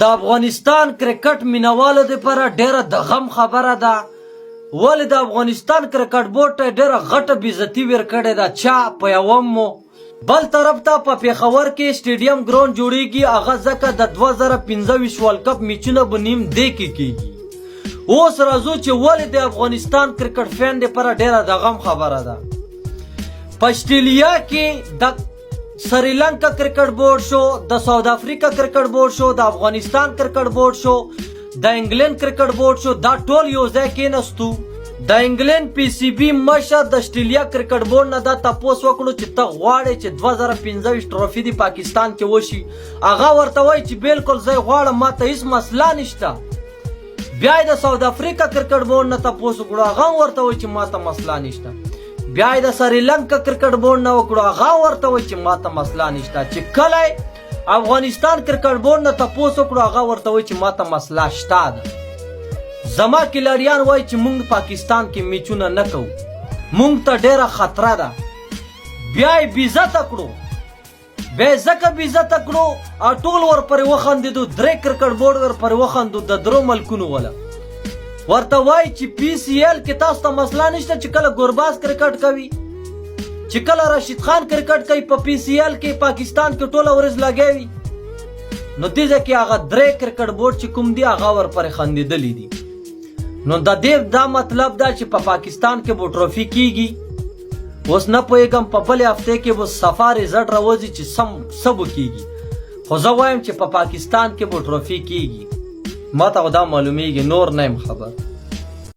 د افغانستان کرکټ مینوالو لپاره ډیره د غم خبره ده، ولې د افغانستان کرکټ بورډ ته ډیره غټه بېعزتي ورکړې ده. چا په یوم مو بل طرف ته په پېښور کې سټیډیم ګراوند جوړیږي، هغه ځکه د 2025 ورلډ کپ میچونه به نیم دی کې کیږي. اوس راځو چې ولې د افغانستان کرکټ فین لپاره ډیره د غم خبره ده. په اسټرالیا کې د سریلانکا کرکټ بورډ شو، د ساوث افریقا کرکټ بورډ شو، د افغانستان کرکټ بورډ شو، د انګلند کرکټ بورډ شو، دا ټول یو ځای کېناستو. د انګلند پی سی بي مشر د اسټرالیا کرکټ بورډ نه دا تپوس وکړو چې ته غواړې چې 2025 ټرافي د پاکستان کې وشي. هغه ورته وایي چې بالکل زه غواړم، ما ته هیڅ مسله نشته. بیا د ساوث افریقا کرکټ بورډ نه تپوس وکړو، هغه ورته وایي چې ما ته مسله نشته. بیا د سریلانکا کرکټ بورډ نه وکړو، هغه ورته وایي چې ما ته مسله نشته. چې کله افغانستان کرکټ بورډ نه تپوس وکړو، هغه ورته وایي چې ما ته مسله شته ده. زما کلاریان وایي چې موږ پاکستان کې میچونه نه کوو، موږ ته ډیره خطره ده. بیا یې بېعزته کړو، بیا یې ځکه بېعزته کړو ټول ورپورې وخندېدو، درې کرکټ بورډ ورپورې وخندو د درو ملکونو والا. ورته وایي چې پی سی ایل کې تاسو ته مسله نشته چې کله ګورباز کرکټ کوي، چې کله راشد خان کرکټ کوي په پی سی ایل کې پاکستان کې ټوله ورځ لګوي. نو دې ځای کې هغه درې کرکټ بورډ چې کوم دي هغه ورپورې خندېدلي دي. نو د دې دا مطلب ده چې په پاکستان کې به ټرافي کیږي. اوس نه پوهېږم په بلې هفتې کې به صفا رزلټ راوځي چې څه به کیږي، خو زه وایم چې په پاکستان کې به ټرافي کیږي. ما ته دا معلومیږي، نور نه یم خبر.